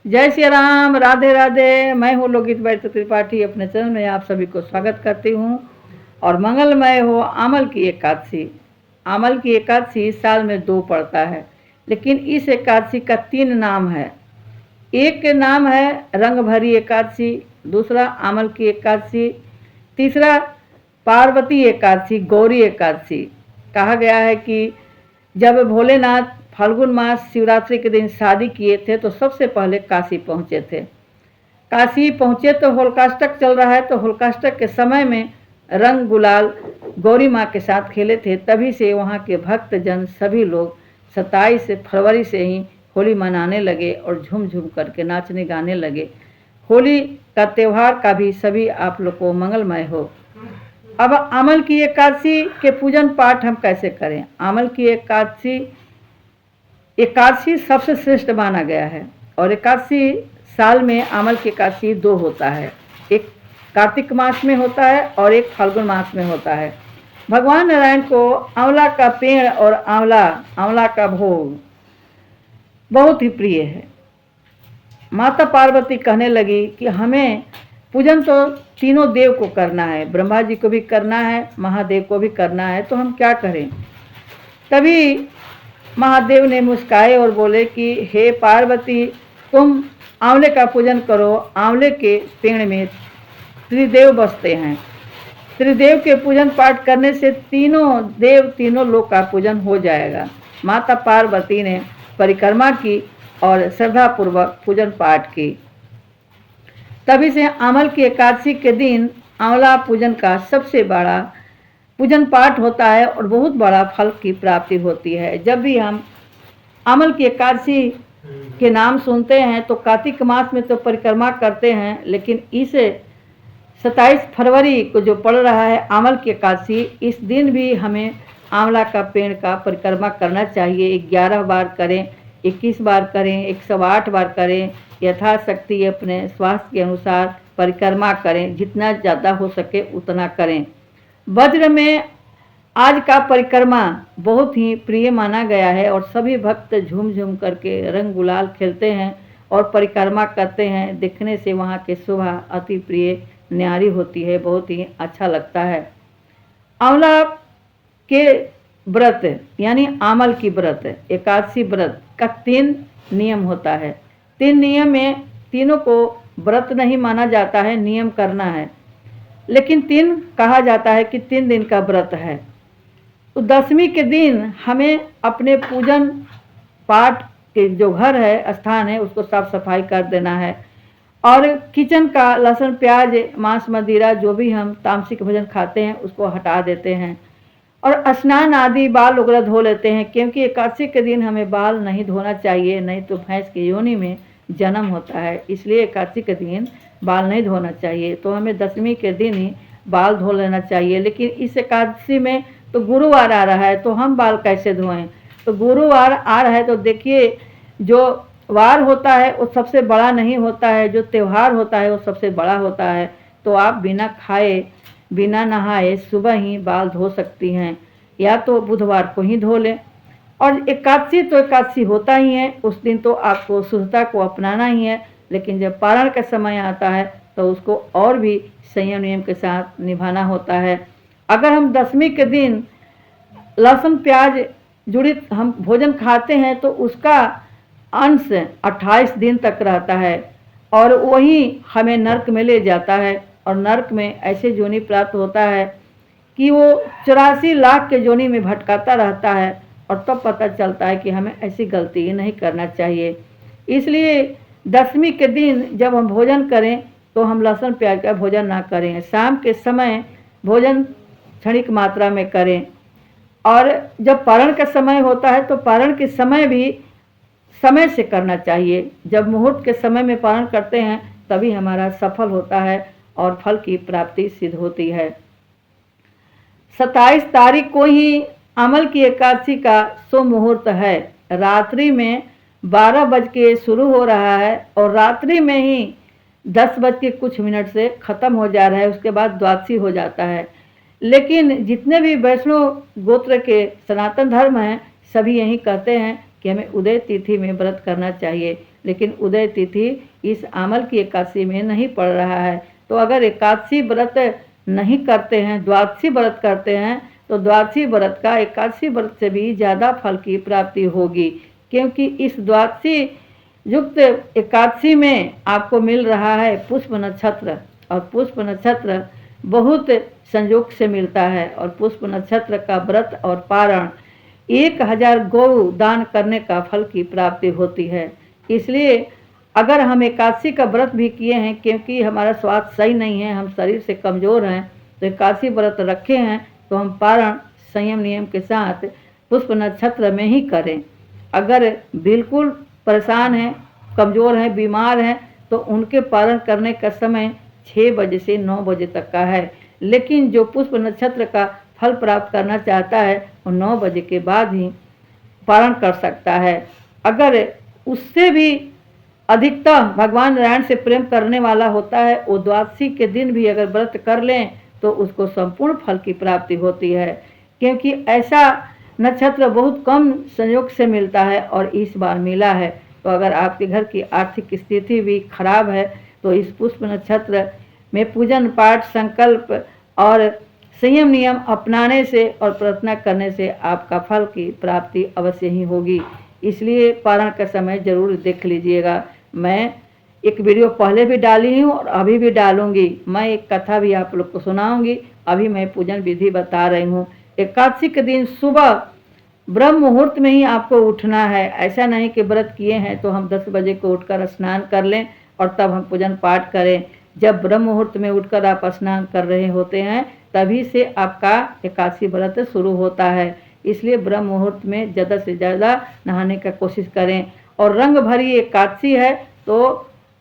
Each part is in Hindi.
जय श्री राम, राधे राधे। मैं हूँ लोकित वैद्य त्रिपाठी। अपने चैनल में आप सभी को स्वागत करती हूँ। और मंगलमय हो आमल की एकादशी। आमल की एकादशी साल में 2 पड़ता है, लेकिन इस एकादशी का 3 नाम है। एक के नाम है रंग भरी एकादशी, दूसरा आमल की एकादशी, तीसरा पार्वती एकादशी, गौरी एकादशी। कहा गया है कि जब भोलेनाथ फाल्गुन मास शिवरात्रि के दिन शादी किए थे तो सबसे पहले काशी पहुँचे थे। काशी पहुँचे तो होलिकाष्टक चल रहा है, तो होलिकाष्टक के समय में रंग गुलाल गौरी माँ के साथ खेले थे। तभी से वहाँ के भक्तजन सभी लोग 27 फरवरी से ही होली मनाने लगे और झूम झूम करके नाचने गाने लगे। होली का त्यौहार का भी सभी आप लोग को मंगलमय हो। अब आमल की एकादशी के पूजन पाठ हम कैसे करें? आमल की एकादशी सबसे श्रेष्ठ माना गया है। और एकादशी साल में आमल की एकादशी 2 होता है। एक कार्तिक मास में होता है और एक फाल्गुन मास में होता है। भगवान नारायण को आंवला का पेड़ और आंवला का भोग बहुत ही प्रिय है। माता पार्वती कहने लगी कि हमें पूजन तो तीनों देव को करना है, ब्रह्मा जी को भी करना है, महादेव को भी करना है, तो हम क्या करें? तभी महादेव ने मुस्काए और बोले कि हे पार्वती, तुम आंवले का पूजन करो। आंवले के पेड़ में त्रिदेव बसते हैं। त्रिदेव के पूजन पाठ करने से तीनों देव तीनों लोग का पूजन हो जाएगा। माता पार्वती ने परिक्रमा की और श्रद्धापूर्वक पूजन पाठ की। तभी से आमल की एकादशी के दिन आंवला पूजन का सबसे बड़ा पूजन पाठ होता है और बहुत बड़ा फल की प्राप्ति होती है। जब भी हम आमल की एकादशी के नाम सुनते हैं तो कार्तिक मास में तो परिक्रमा करते हैं, लेकिन इस 27 फरवरी को जो पड़ रहा है आमल की एकादशी, इस दिन भी हमें आंवला का पेड़ का परिक्रमा करना चाहिए। 11 बार करें, 21 बार करें, 108 बार करें, यथाशक्ति अपने स्वास्थ्य के अनुसार परिक्रमा करें। जितना ज़्यादा हो सके उतना करें। वज्र में आज का परिक्रमा बहुत ही प्रिय माना गया है और सभी भक्त झूम झूम करके रंग गुलाल खेलते हैं और परिक्रमा करते हैं। देखने से वहाँ के शोभा अति प्रिय न्यारी होती है, बहुत ही अच्छा लगता है। आंवला के व्रत यानी आमल की व्रत, एकादशी व्रत का 3 नियम होता है। 3 नियम में तीनों को व्रत नहीं माना जाता है, नियम करना है, लेकिन 3 कहा जाता है कि 3 दिन का व्रत है। तो 10वीं के दिन हमें अपने पूजन पाठ के जो घर है, स्थान है, उसको साफ सफाई कर देना है और किचन का लहसुन प्याज मांस मदिरा जो भी हम तामसिक भोजन खाते हैं उसको हटा देते हैं और स्नान आदि बाल वगैरह धो लेते हैं, क्योंकि एकादशी के दिन हमें बाल नहीं धोना चाहिए, नहीं तो भैंस की योनि में जन्म होता है। इसलिए एकादशी के दिन बाल नहीं धोना चाहिए। तो हमें 10वीं के दिन ही बाल धो लेना चाहिए। लेकिन इस एकादशी में तो गुरुवार आ रहा है, तो हम बाल कैसे धोएं? तो गुरुवार आ रहा है तो देखिए, जो वार होता है वो सबसे बड़ा नहीं होता है, जो त्यौहार होता है वो सबसे बड़ा होता है। तो आप बिना खाए बिना नहाए सुबह ही बाल धो सकती हैं, या तो बुधवार को ही धो लें। और एकादशी तो एकादशी होता ही है, उस दिन तो आपको शुद्धता को अपनाना ही है। लेकिन जब पारण का समय आता है तो उसको और भी संयम नियम के साथ निभाना होता है। अगर हम 10वीं के दिन लहसुन प्याज जुड़ित हम भोजन खाते हैं तो उसका अंश 28 दिन तक रहता है और वही हमें नरक में ले जाता है। और नरक में ऐसे जोनि प्राप्त होता है कि वो 84 लाख के जोनि में भटकाता रहता है और तब पता चलता है कि हमें ऐसी गलती नहीं करना चाहिए। इसलिए 10वीं के दिन जब हम भोजन करें तो हम लहसुन प्याज का भोजन ना करें। शाम के समय भोजन क्षणिक मात्रा में करें। और जब पारण का समय होता है तो पारण के समय भी समय से करना चाहिए। जब मुहूर्त के समय में पारण करते हैं तभी हमारा सफल होता है और फल की प्राप्ति सिद्ध होती है। 27 तारीख को ही आमल की एकादशी का शुभ मुहूर्त है। रात्रि में 12 बज के शुरू हो रहा है और रात्रि में ही 10 बज के कुछ मिनट से ख़त्म हो जा रहा है, उसके बाद द्वादशी हो जाता है। लेकिन जितने भी वैष्णव गोत्र के सनातन धर्म हैं सभी यही कहते हैं कि हमें उदय तिथि में व्रत करना चाहिए। लेकिन उदय तिथि इस आमल की एकादशी में नहीं पड़ रहा है। तो अगर एकादशी व्रत नहीं करते हैं, द्वादशी व्रत करते हैं, तो द्वादशी व्रत का एकादशी व्रत से भी ज़्यादा फल की प्राप्ति होगी, क्योंकि इस द्वादशी युक्त एकादशी में आपको मिल रहा है पुष्प नक्षत्र, और पुष्प नक्षत्र बहुत संयोग से मिलता है। और पुष्प नक्षत्र का व्रत और पारण 1000 गौ दान करने का फल की प्राप्ति होती है। इसलिए अगर हम एकादशी का व्रत भी किए हैं, क्योंकि हमारा स्वास्थ्य सही नहीं है, हम शरीर से कमज़ोर हैं, तो एकादशी व्रत रखे हैं, तो हम पारण संयम नियम के साथ पुष्प नक्षत्र में ही करें। अगर बिल्कुल परेशान हैं, कमज़ोर हैं, बीमार हैं, तो उनके पारण करने का समय 6 बजे से 9 बजे तक का है। लेकिन जो पुष्प नक्षत्र का फल प्राप्त करना चाहता है वो 9 बजे के बाद ही पारण कर सकता है। अगर उससे भी अधिकतम भगवान नारायण से प्रेम करने वाला होता है, वो द्वादशी के दिन भी अगर व्रत कर लें तो उसको संपूर्ण फल की प्राप्ति होती है, क्योंकि ऐसा नक्षत्र बहुत कम संयोग से मिलता है और इस बार मिला है। तो अगर आपके घर की आर्थिक स्थिति भी खराब है तो इस पुष्प नक्षत्र में पूजन पाठ संकल्प और संयम नियम अपनाने से और प्रार्थना करने से आपका फल की प्राप्ति अवश्य ही होगी। इसलिए पारण का समय जरूर देख लीजिएगा। मैं एक वीडियो पहले भी डाली हूँ और अभी भी डालूंगी। मैं एक कथा भी आप लोग को सुनाऊंगी। अभी मैं पूजन विधि बता रही हूँ। एकादशी के दिन सुबह ब्रह्म मुहूर्त में ही आपको उठना है। ऐसा नहीं कि व्रत किए हैं तो हम 10 बजे को उठकर स्नान कर लें और तब हम पूजन पाठ करें। जब ब्रह्म मुहूर्त में उठकर आप स्नान कर रहे होते हैं तभी से आपका एकादशी व्रत शुरू होता है। इसलिए ब्रह्म मुहूर्त में ज़्यादा से ज़्यादा नहाने का कोशिश करें। और रंग भरी एकादशी है तो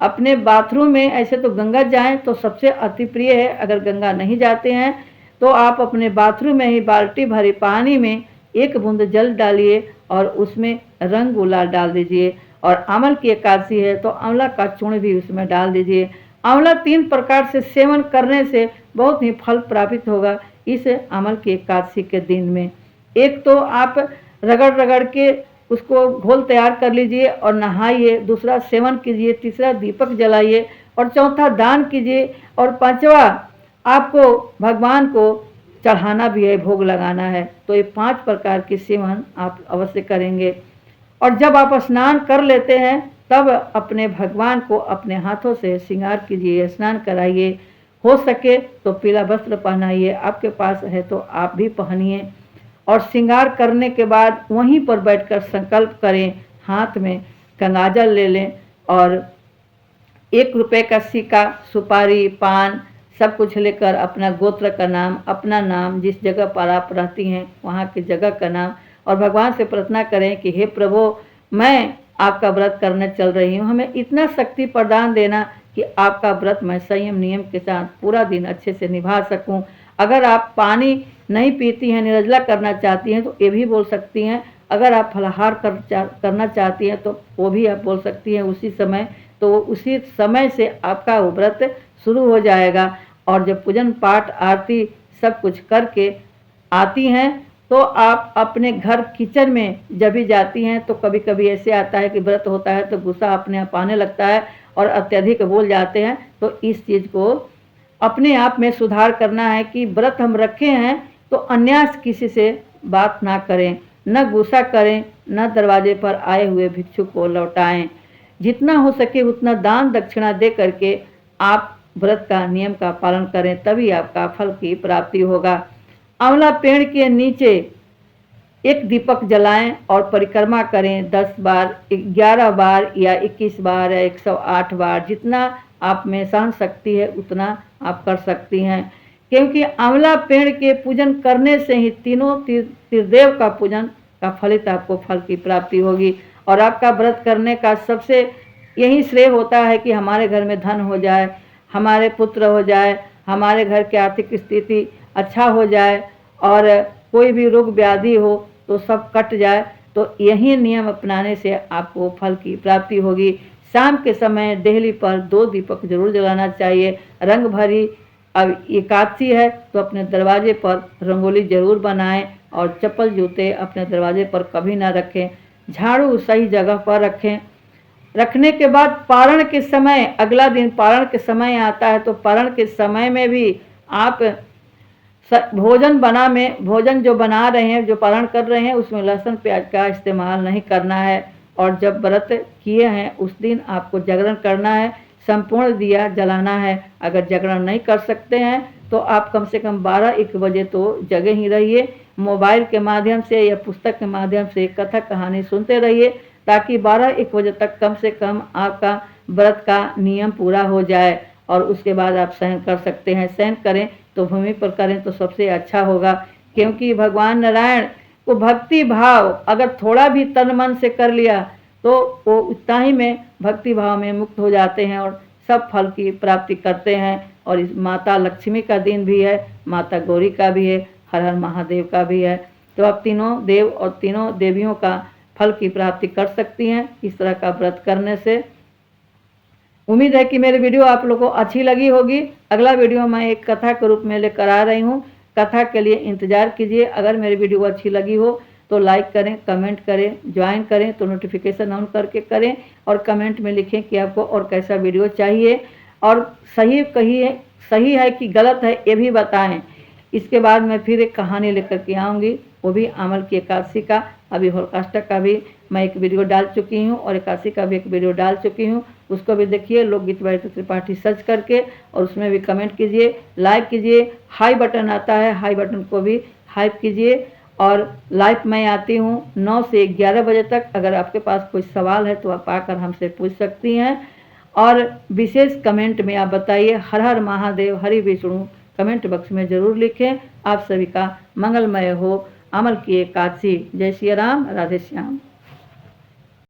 अपने बाथरूम में, ऐसे तो गंगा जाएं तो सबसे अति प्रिय है। अगर गंगा नहीं जाते हैं तो आप अपने बाथरूम में ही बाल्टी भरी पानी में 1 बूंद जल डालिए और उसमें रंग गुलाल डाल दीजिए। और अमल की एकादशी है तो आंवला का चूर्ण भी उसमें डाल दीजिए। आंवला 3 प्रकार से सेवन करने से बहुत ही फल प्राप्त होगा इस अमल की एकादशी के दिन में। एक तो आप रगड़ रगड़ के उसको घोल तैयार कर लीजिए और नहाइए। दूसरा सेवन कीजिए। तीसरा दीपक जलाइए और चौथा दान कीजिए। और पांचवा आपको भगवान को चढ़ाना भी है, भोग लगाना है। तो ये 5 प्रकार की सेवन आप अवश्य करेंगे। और जब आप स्नान कर लेते हैं तब अपने भगवान को अपने हाथों से श्रृंगार कीजिए, स्नान कराइए। हो सके तो पीला वस्त्र पहनाइए, आपके पास है तो आप भी पहनिए। और श्रृंगार करने के बाद वहीं पर बैठकर संकल्प करें। हाथ में गंगाजल ले लें और 1 रुपये का सिक्का, सुपारी, पान सब कुछ लेकर अपना गोत्र का नाम, अपना नाम, जिस जगह पर आप रहती हैं वहाँ की जगह का नाम, और भगवान से प्रार्थना करें कि हे प्रभु, मैं आपका व्रत करने चल रही हूँ। हमें इतना शक्ति प्रदान देना कि आपका व्रत मैं संयम नियम के साथ पूरा दिन अच्छे से निभा सकूं। अगर आप पानी नहीं पीती हैं, निर्जला करना चाहती हैं तो ये भी बोल सकती हैं। अगर आप फलाहार करना चाहती हैं तो वो भी आप बोल सकती हैं उसी समय। तो उसी समय से आपका वो व्रत शुरू हो जाएगा। और जब पूजन पाठ आरती सब कुछ करके आती हैं तो आप अपने घर किचन में जब भी जाती हैं तो कभी कभी ऐसे आता है कि व्रत होता है तो गुस्सा अपने आप आने लगता है और अत्यधिक बोल जाते हैं। तो इस चीज़ को अपने आप में सुधार करना है कि व्रत हम रखे हैं तो अन्यास किसी से बात ना करें, न गुस्सा करें, न दरवाजे पर आए हुए भिक्षु को लौटाएं। जितना हो सके उतना दान दक्षिणा दे करके आप व्रत का नियम का पालन करें, तभी आपका फल की प्राप्ति होगा। आंवला पेड़ के नीचे 1 दीपक जलाएं और परिक्रमा करें 10 बार, 11 बार या 21 बार या 108 बार, जितना आप में सहन शक्ति है उतना आप कर सकती हैं। क्योंकि आंवला पेड़ के पूजन करने से ही तीनों त्रिदेव का पूजन का फलित आपको फल की प्राप्ति होगी। और आपका व्रत करने का सबसे यही श्रेय होता है कि हमारे घर में धन हो जाए, हमारे पुत्र हो जाए, हमारे घर की आर्थिक स्थिति अच्छा हो जाए और कोई भी रोग व्याधि हो तो सब कट जाए। तो यही नियम अपनाने से आपको फल की प्राप्ति होगी। शाम के समय देहली पर 2 दीपक जरूर जलाना चाहिए। रंग भरी अब एकादशी है तो अपने दरवाजे पर रंगोली जरूर बनाएं और चप्पल जूते अपने दरवाजे पर कभी ना रखें। झाड़ू सही जगह पर रखें। रखने के बाद पारण के समय, अगला दिन पारण के समय आता है, तो पारण के समय में भी आप भोजन जो बना रहे हैं, जो पारण कर रहे हैं, उसमें लहसुन प्याज का इस्तेमाल नहीं करना है। और जब व्रत किए हैं उस दिन आपको जागरण करना है, संपूर्ण दिया जलाना है। अगर जागरण नहीं कर सकते हैं तो आप कम से कम 12-1 बजे तो जगे ही रहिए। मोबाइल के माध्यम से या पुस्तक के माध्यम से कथा कहानी सुनते रहिए, ताकि 12-1 बजे तक कम से कम आपका व्रत का नियम पूरा हो जाए और उसके बाद आप शयन कर सकते हैं। शयन करें तो भूमि पर करें तो सबसे अच्छा होगा, क्योंकि भगवान नारायण को भक्ति भाव अगर थोड़ा भी तन मन से कर लिया तो वो उतना ही में भक्ति भाव में मुक्त हो जाते हैं और सब फल की प्राप्ति करते हैं। और इस माता लक्ष्मी का दिन भी है, माता गौरी का भी है, हर हर महादेव का भी है। तो आप तीनों देव और तीनों देवियों का फल की प्राप्ति कर सकती हैं इस तरह का व्रत करने से। उम्मीद है कि मेरी वीडियो आप लोगों को अच्छी लगी होगी। अगला वीडियो मैं एक कथा के रूप में लेकर आ रही हूँ, कथा के लिए इंतज़ार कीजिए। अगर मेरी वीडियो अच्छी लगी हो तो लाइक करें, कमेंट करें, ज्वाइन करें तो नोटिफिकेशन ऑन करके करें और कमेंट में लिखें कि आपको और कैसा वीडियो चाहिए, और सही है कि गलत है ये भी बताएं। इसके बाद मैं फिर एक कहानी लेकर के आऊँगी, वो भी आमल की एकादशी का। अभी होलकाष्टक का भी मैं एक वीडियो डाल चुकी हूँ और एकादशी का भी एक वीडियो डाल चुकी हूँ, उसको भी देखिए लोकगीत बाई त्रिपाठी सर्च करके, और उसमें भी कमेंट कीजिए, लाइक कीजिए। हाई बटन आता है, हाई बटन को भी हाइप कीजिए। और लाइव मैं आती हूँ 9 से 11 बजे तक। अगर आपके पास कोई सवाल है तो आप आकर हमसे पूछ सकती हैं, और विशेष कमेंट में आप बताइए हर हर महादेव हरि विष्णु, कमेंट बॉक्स में ज़रूर लिखें। आप सभी का मंगलमय हो। अमल की एकादशी। जय श्री राम, राधे श्याम।